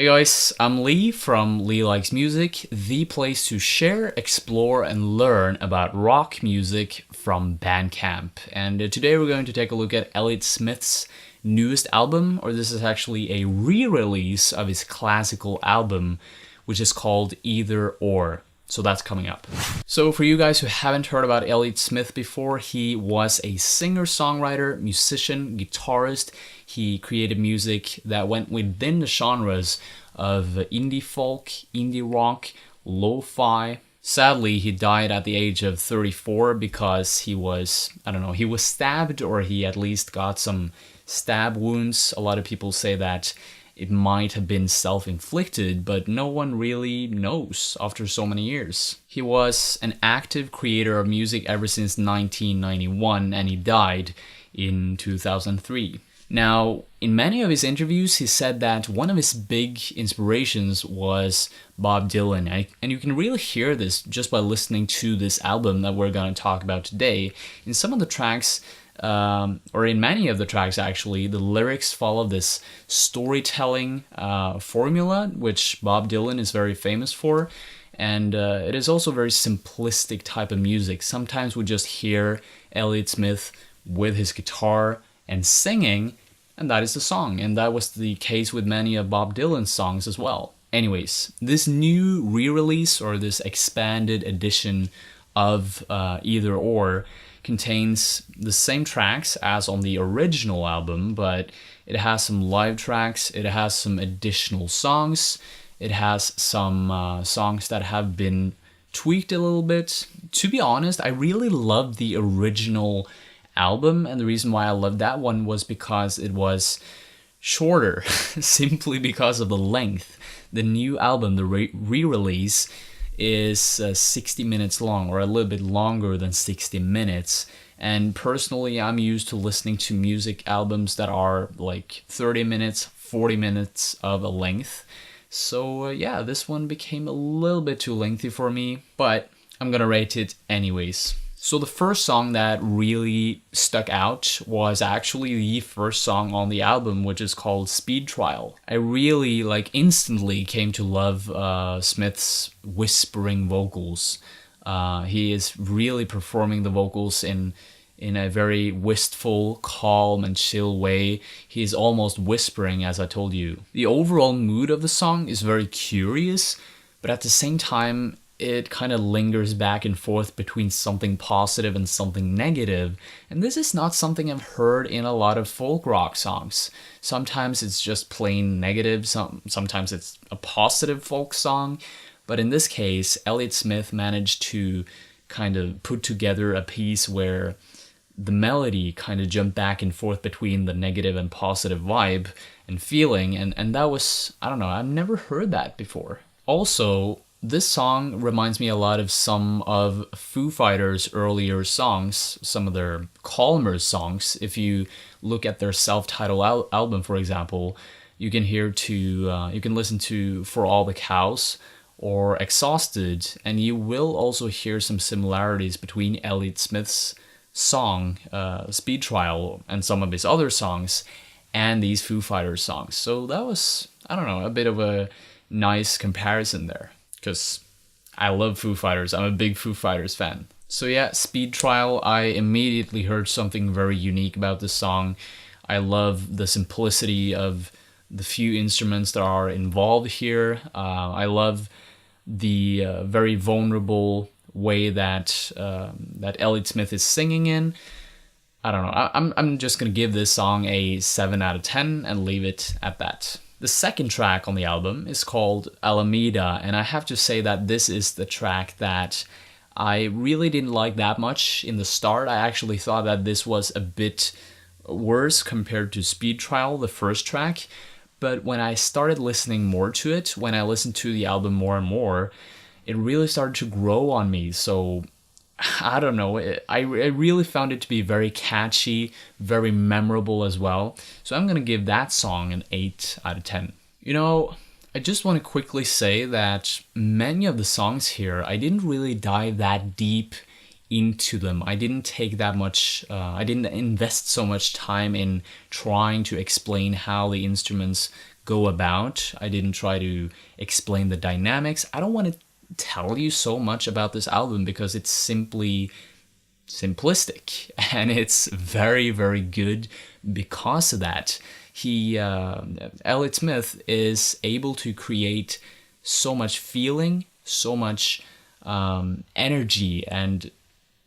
Hey guys, I'm Lee from Lee Likes Music, the place to share, explore, and learn about rock music from Bandcamp. And today we're going to take a look at Elliott Smith's newest album, or this is actually a re-release of his classical album, which is called Either Or. So that's coming up. So for you guys who haven't heard about Elliott Smith before, he was a singer-songwriter, musician, guitarist. He created music that went within the genres of indie folk, indie rock, lo-fi. Sadly, he died at the age of 34 because he was stabbed, or he at least got some stab wounds. A lot of people say that it might have been self-inflicted, but no one really knows after so many years. He was an active creator of music ever since 1991, and he died in 2003. Now, in many of his interviews, he said that one of his big inspirations was Bob Dylan. And you can really hear this just by listening to this album that we're going to talk about today. In some of the tracks, or in many of the tracks actually, the lyrics follow this storytelling formula, which Bob Dylan is very famous for. And it is also very simplistic type of music. Sometimes we just hear Elliott Smith with his guitar and singing, and that is the song. And that was the case with many of Bob Dylan's songs as well. Anyways, this new re-release, or this expanded edition of Either Or, contains the same tracks as on the original album, but it has some live tracks, it has some additional songs, it has some songs that have been tweaked a little bit. To be honest, I really loved the original album, and the reason why I loved that one was because it was shorter, simply because of the length. The new album, the re-release, is 60 minutes long, or a little bit longer than 60 minutes. And personally, I'm used to listening to music albums that are like 30 minutes, 40 minutes of a length. So yeah, this one became a little bit too lengthy for me, but I'm gonna rate it anyways. So the first song that really stuck out was actually the first song on the album, which is called Speed Trial. I really instantly came to love Smith's whispering vocals. He is really performing the vocals in a very wistful, calm, and chill way. He's almost whispering, as I told you. The overall mood of the song is very curious, but at the same time, it kind of lingers back and forth between something positive and something negative. And this is not something I've heard in a lot of folk rock songs. Sometimes it's just plain negative, sometimes it's a positive folk song. But in this case, Elliott Smith managed to kind of put together a piece where the melody kind of jumped back and forth between the negative and positive vibe and feeling. And that was, I don't know, I've never heard that before. Also, this song reminds me a lot of some of Foo Fighters' earlier songs, some of their calmer songs. If you look at their self-titled album, for example, you can listen to For All the Cows or Exhausted, and you will also hear some similarities between Elliott Smith's song, Speed Trial, and some of his other songs, and these Foo Fighters songs. So that was, I don't know, a bit of a nice comparison there, because I love Foo Fighters. I'm a big Foo Fighters fan. So yeah, Speed Trial, I immediately heard something very unique about this song. I love the simplicity of the few instruments that are involved here. I love the very vulnerable way that Elliott Smith is singing in. I don't know. I'm just gonna give this song a 7 out of 10 and leave it at that. The second track on the album is called Alameda, and I have to say that this is the track that I really didn't like that much in the start. I actually thought that this was a bit worse compared to Speed Trial, the first track. But when I started listening more to it, when I listened to the album more and more, it really started to grow on me. So I don't know, I really found it to be very catchy, very memorable as well. So I'm gonna give that song an 8 out of 10. You know, I just want to quickly say that many of the songs here, I didn't really dive that deep into them. I didn't take that much, I didn't invest so much time in trying to explain how the instruments go about. I didn't try to explain the dynamics. I don't want to tell you so much about this album because it's simply simplistic, and it's very, very good because of that. Elliott Smith is able to create so much feeling, so much energy, and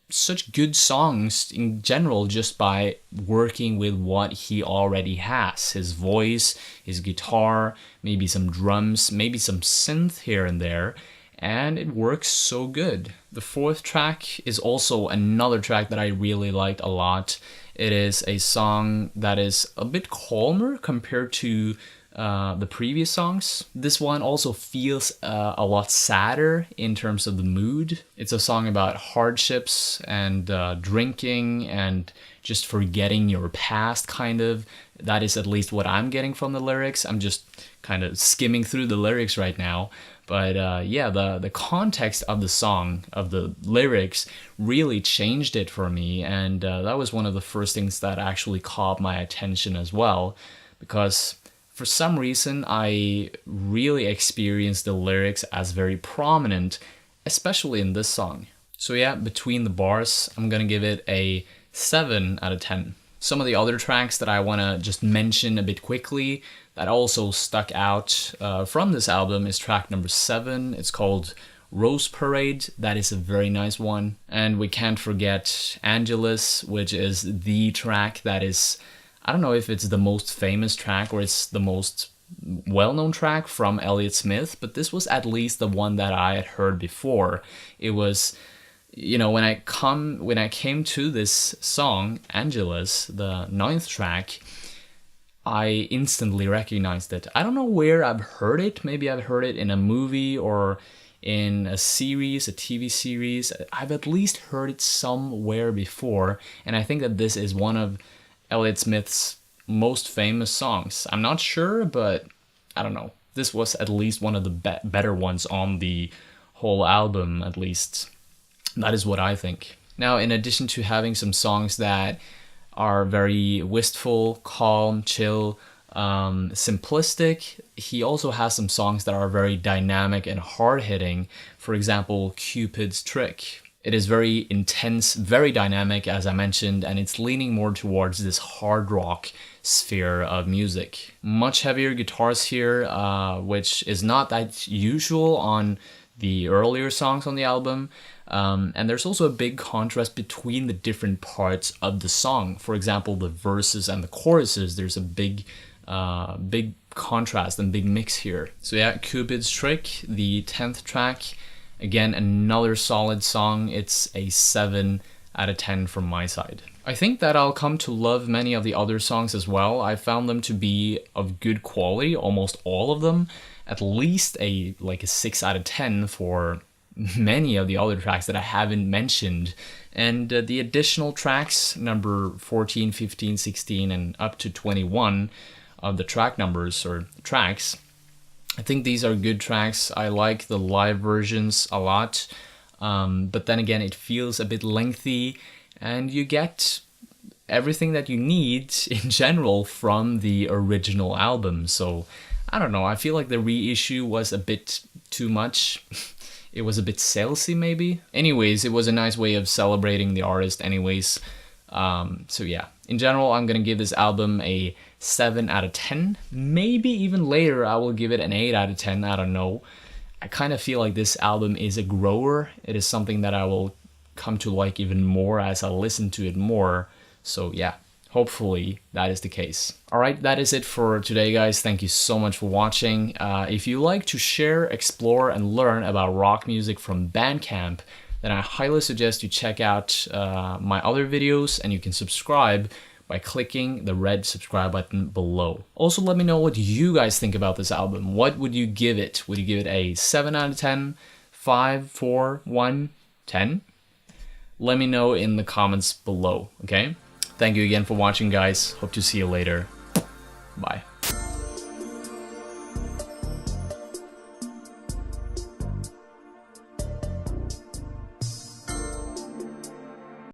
such good songs in general just by working with what he already has. His voice, his guitar, maybe some drums, maybe some synth here and there, and it works so good. The fourth track is also another track that I really liked a lot. It is a song that is a bit calmer compared to the previous songs. This one also feels a lot sadder in terms of the mood. It's a song about hardships and drinking and just forgetting your past, kind of. That is at least what I'm getting from the lyrics. I'm just kind of skimming through the lyrics right now. But yeah, the context of the song, of the lyrics, really changed it for me. And that was one of the first things that actually caught my attention as well. Because for some reason, I really experienced the lyrics as very prominent, especially in this song. So yeah, between the bars, I'm gonna give it a 7 out of 10. Some of the other tracks that I want to just mention a bit quickly that also stuck out from this album is track number 7. It's called Rose Parade. That is a very nice one. And we can't forget Angelus, which is the track that is, I don't know if it's the most famous track or it's the most well-known track from Elliott Smith, but this was at least the one that I had heard before. It was, you know, when I came to this song, Angelus, the 9th track, I instantly recognized it. I don't know where I've heard it. Maybe I've heard it in a movie or in a series, a TV series. I've at least heard it somewhere before, and I think that this is one of Elliott Smith's most famous songs. I'm not sure, but I don't know. This was at least one of the better ones on the whole album, at least. That is what I think. Now, in addition to having some songs that are very wistful, calm, chill, simplistic, he also has some songs that are very dynamic and hard-hitting. For example, Cupid's Trick. It is very intense, very dynamic, as I mentioned, and it's leaning more towards this hard rock sphere of music. Much heavier guitars here, which is not that usual on the earlier songs on the album. And there's also a big contrast between the different parts of the song. For example, the verses and the choruses, there's a big contrast and big mix here. So yeah, Cupid's Trick, the 10th track. Again, another solid song. It's a 7 out of 10 from my side. I think that I'll come to love many of the other songs as well. I found them to be of good quality, almost all of them. At least a 6 out of 10 for many of the other tracks that I haven't mentioned. And the additional tracks, number 14, 15, 16, and up to 21 of the track numbers or tracks, I think these are good tracks. I like the live versions a lot, but then again, it feels a bit lengthy, and you get everything that you need in general from the original album. So I don't know, I feel like the reissue was a bit too much. It was a bit salesy maybe. Anyways, it was a nice way of celebrating the artist anyways. So yeah, in general, I'm gonna give this album a 7 out of 10. Maybe even later I will give it an 8 out of 10, I don't know. I kind of feel like this album is a grower. It is something that I will come to like even more as I listen to it more. So yeah, hopefully that is the case. Alright, that is it for today, guys. Thank you so much for watching. If you like to share, explore, and learn about rock music from Bandcamp, then I highly suggest you check out my other videos, and you can subscribe by clicking the red subscribe button below. Also, let me know what you guys think about this album. What would you give it? Would you give it a 7 out of 10, 5, 4, 1, 10? Let me know in the comments below, okay? Thank you again for watching, guys. Hope to see you later. Bye.